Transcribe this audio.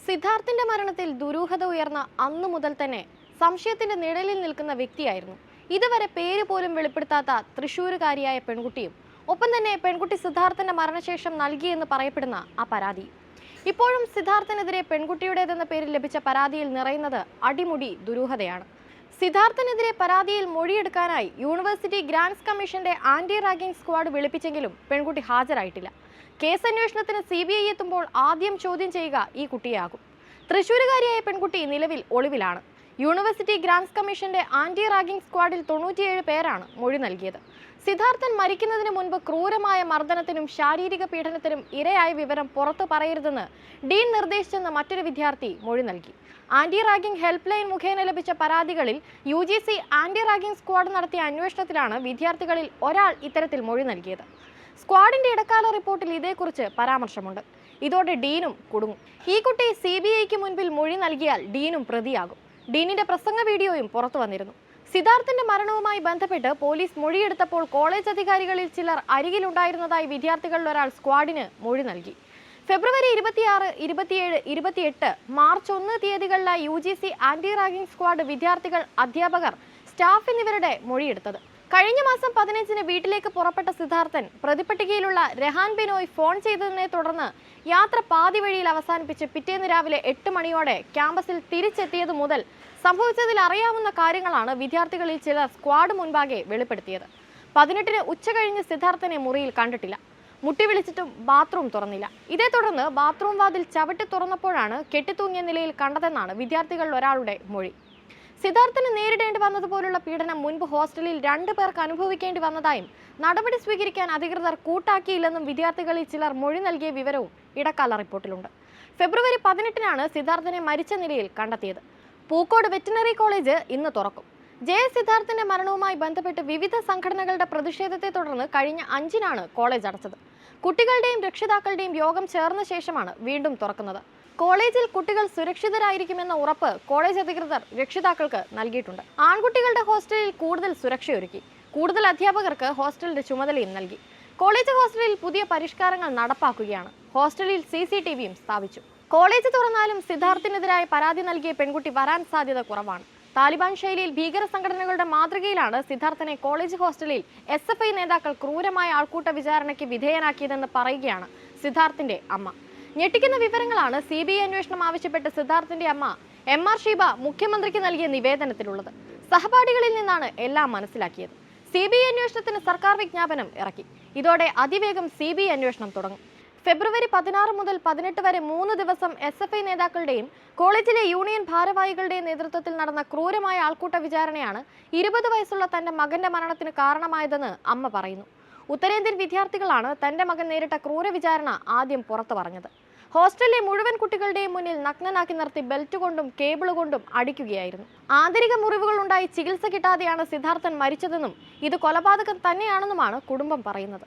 സിദ്ധാർത്ഥിന്റെ മരണത്തിൽ ദുരൂഹത ഉയർന്ന അന്നു മുതൽ തന്നെ സംശയത്തിന്റെ നിഴലിൽ നിൽക്കുന്ന വ്യക്തിയായിരുന്നു. ഇതുവരെ പേര് പോലും വെളിപ്പെടുത്താത്ത തൃശ്ശൂരുകാരിയായ പെൺകുട്ടിയും ഒപ്പം തന്നെ പെൺകുട്ടി സിദ്ധാർത്ഥന്റെ മരണശേഷം നൽകിയെന്ന് പറയപ്പെടുന്ന ആ പരാതി. ഇപ്പോഴും സിദ്ധാർത്ഥനെതിരെ പെൺകുട്ടിയുടേതെന്ന പേരിൽ ലഭിച്ച പരാതിയിൽ നിറയുന്നത് അടിമുടി ദുരൂഹതയാണ്. സിദ്ധാർത്ഥനെതിരെ പരാതിയിൽ മൊഴിയെടുക്കാനായി യൂണിവേഴ്സിറ്റി ഗ്രാന്റ്സ് കമ്മീഷന്റെ ആന്റി റാഗിംഗ് സ്ക്വാഡ് വിളിപ്പിച്ചെങ്കിലും പെൺകുട്ടി ഹാജരായിട്ടില്ല. കേസ് അന്വേഷണത്തിന് CBI എത്തുമ്പോൾ ആദ്യം ചോദ്യം ചെയ്യുക ഈ കുട്ടിയാകും. തൃശ്ശൂരുകാരിയായ പെൺകുട്ടി നിലവിൽ ഒളിവിലാണ്. യൂണിവേഴ്സിറ്റി ഗ്രാന്റ്സ് കമ്മീഷന്റെ ആന്റി റാഗിംഗ് സ്ക്വാഡിൽ 97 പേരാണ് മൊഴി നൽകിയത്. സിദ്ധാർത്ഥൻ മരിക്കുന്നതിന് മുൻപ് ക്രൂരമായ മർദ്ദനത്തിനും ശാരീരിക പീഡനത്തിനും ഇരയായ വിവരം പുറത്തു പറയരുതെന്ന് ഡീൻ നിർദ്ദേശിച്ചെന്ന മറ്റൊരു വിദ്യാർത്ഥി മൊഴി നൽകി. ആന്റി റാഗിംഗ് ഹെൽപ്പ് ലൈൻ മുഖേന ലഭിച്ച പരാതികളിൽ UGC ആന്റി റാഗിംഗ് സ്ക്വാഡ് നടത്തിയ അന്വേഷണത്തിലാണ് വിദ്യാർത്ഥികളിൽ ഒരാൾ ഇത്തരത്തിൽ മൊഴി നൽകിയത്. സ്ക്വാഡിന്റെ ഇടക്കാല റിപ്പോർട്ടിൽ ഇതേക്കുറിച്ച് പരാമർശമുണ്ട്. ഇതോടെ ഡീനും കുടുങ്ങും. ഈ കുട്ടി CBIക്ക് മുൻപിൽ മൊഴി നൽകിയാൽ ഡീനും പ്രതിയാകും. ഡീനിന്റെ പ്രസംഗ വീഡിയോയും പുറത്തു വന്നിരുന്നു. സിദ്ധാർത്ഥന്റെ മരണവുമായി ബന്ധപ്പെട്ട് പോലീസ് മൊഴിയെടുത്തപ്പോൾ കോളേജ് അധികാരികളിൽ ചിലർ അരികിലുണ്ടായിരുന്നതായി വിദ്യാർത്ഥികളിൽ ഒരാൾ സ്ക്വാഡിന് മൊഴി നൽകി. ഫെബ്രുവരി 26, 27, 28, മാർച്ച് 1 തീയതികളിലായി UGC ആന്റി റാഗിംഗ് സ്ക്വാഡ് വിദ്യാർത്ഥികൾ, അധ്യാപകർ, സ്റ്റാഫ് എന്നിവരുടെ മൊഴിയെടുത്തത്. കഴിഞ്ഞ മാസം 15-ന് വീട്ടിലേക്ക് പുറപ്പെട്ട സിദ്ധാർത്ഥൻ പ്രതിപട്ടികയിലുള്ള രഹാൻ ബിനോയ് ഫോൺ ചെയ്തതിനെ തുടർന്ന് യാത്ര പാതി വഴിയിൽ അവസാനിപ്പിച്ച് പിറ്റേന്ന് രാവിലെ 8 മണിയോടെ ക്യാമ്പസിൽ തിരിച്ചെത്തിയത് മുതൽ സംഭവിച്ചതിൽ അറിയാവുന്ന കാര്യങ്ങളാണ് വിദ്യാർത്ഥികളിൽ ചിലർ സ്ക്വാഡ് മുൻപാകെ വെളിപ്പെടുത്തിയത്. 18-ന് ഉച്ച കഴിഞ്ഞ് സിദ്ധാർത്ഥനെ മുറിയിൽ കണ്ടിട്ടില്ല. മുട്ടി വിളിച്ചിട്ടും ബാത്റൂം തുറന്നില്ല. ഇതേ തുടർന്ന് ബാത്റൂം വാതിൽ ചവിട്ടി തുറന്നപ്പോഴാണ് കെട്ടിത്തൂങ്ങിയ നിലയിൽ കണ്ടതെന്നാണ് വിദ്യാർത്ഥികളിൽ ഒരാളുടെ മൊഴി. സിദ്ധാർത്ഥന് നേരിടേണ്ടി വന്നതുപോലുള്ള പീഡനം മുൻപ് ഹോസ്റ്റലിൽ 2 പേർക്ക് അനുഭവിക്കേണ്ടി വന്നതായും നടപടി സ്വീകരിക്കാൻ അധികൃതർ കൂട്ടാക്കിയില്ലെന്നും വിദ്യാർത്ഥികളിൽ ചിലർ മൊഴി നൽകിയ വിവരവും ഇടക്കാല റിപ്പോർട്ടിലുണ്ട്. ഫെബ്രുവരി 18-നാണ് സിദ്ധാർത്ഥനെ മരിച്ച നിലയിൽ കണ്ടെത്തിയത്. പൂക്കോട് വെറ്റിനറി കോളേജ് ഇന്ന് തുറക്കും. സിദ്ധാർത്ഥന്റെ മരണവുമായി ബന്ധപ്പെട്ട് വിവിധ സംഘടനകളുടെ പ്രതിഷേധത്തെ തുടർന്ന് കഴിഞ്ഞ 5-നാണ് കോളേജ് അടച്ചത്. കുട്ടികളുടെയും രക്ഷിതാക്കളുടെയും യോഗം ചേർന്ന ശേഷമാണ് വീണ്ടും തുറക്കുന്നത്. കോളേജിൽ കുട്ടികൾ സുരക്ഷിതരായിരിക്കുമെന്ന ഉറപ്പ് കോളേജ് അധികൃതർ രക്ഷിതാക്കൾക്ക് നൽകിയിട്ടുണ്ട്. ആൺകുട്ടികളുടെ ഹോസ്റ്റലിൽ കൂടുതൽ സുരക്ഷയൊരുക്കി. കൂടുതൽ അധ്യാപകർക്ക് ഹോസ്റ്റലിന്റെ ചുമതലയും നൽകി. കോളേജ് ഹോസ്റ്റലിൽ പുതിയ പരിഷ്കാരങ്ങൾ നടപ്പാക്കുകയാണ്. ഹോസ്റ്റലിൽ CCTVയും സ്ഥാപിച്ചു. കോളേജ് തുറന്നാലും സിദ്ധാർത്ഥിനെതിരായ പരാതി നൽകിയ പെൺകുട്ടി വരാൻ സാധ്യത കുറവാണ്. താലിബാൻ ശൈലിയിൽ ഭീകര സംഘടനകളുടെ മാതൃകയിലാണ് സിദ്ധാർത്ഥനെ കോളേജ് ഹോസ്റ്റലിൽ SFI നേതാക്കൾ ക്രൂരമായ ആൾക്കൂട്ട വിചാരണയ്ക്ക് വിധേയനാക്കിയതെന്ന് പറയുകയാണ് സിദ്ധാർത്ഥിന്റെ അമ്മ. ഞെട്ടിക്കുന്ന വിവരങ്ങളാണ് CBI അന്വേഷണം ആവശ്യപ്പെട്ട് സിദ്ധാർത്ഥിന്റെ അമ്മ MR ഷീബ മുഖ്യമന്ത്രിക്ക് നൽകിയ നിവേദനത്തിലുള്ളത്. സഹപാഠികളിൽ നിന്നാണ് എല്ലാം മനസ്സിലാക്കിയത്. CBI അന്വേഷണത്തിന് സർക്കാർ വിജ്ഞാപനം ഇറക്കി. ഇതോടെ അതിവേഗം CBI അന്വേഷണം തുടങ്ങും. ഫെബ്രുവരി 16 മുതൽ 18 വരെ 3 ദിവസം SFI നേതാക്കളുടെയും കോളേജിലെ യൂണിയൻ ഭാരവാഹികളുടെയും നേതൃത്വത്തിൽ നടന്ന ക്രൂരമായ ആൾക്കൂട്ട വിചാരണയാണ് 20 വയസ്സുള്ള തന്റെ മകന്റെ മരണത്തിന് കാരണമായതെന്ന് അമ്മ പറയുന്നു. ഉത്തരേന്ത്യൻ വിദ്യാർത്ഥികളാണ് തന്റെ മകൻ നേരിട്ട ക്രൂര വിചാരണ ആദ്യം പുറത്തു പറഞ്ഞത്. ഹോസ്റ്റലിലെ മുഴുവൻ കുട്ടികളുടെയും മുന്നിൽ നഗ്നനാക്കി നിർത്തി ബെൽറ്റ് കൊണ്ടും കേബിൾ കൊണ്ടും അടിക്കുകയായിരുന്നു. ആന്തരിക മുറിവുകൾ ഉണ്ടായി ചികിത്സ കിട്ടാതെയാണ് സിദ്ധാർത്ഥൻ മരിച്ചതെന്നും ഇത് കൊലപാതകം തന്നെയാണെന്നുമാണ് കുടുംബം പറയുന്നത്.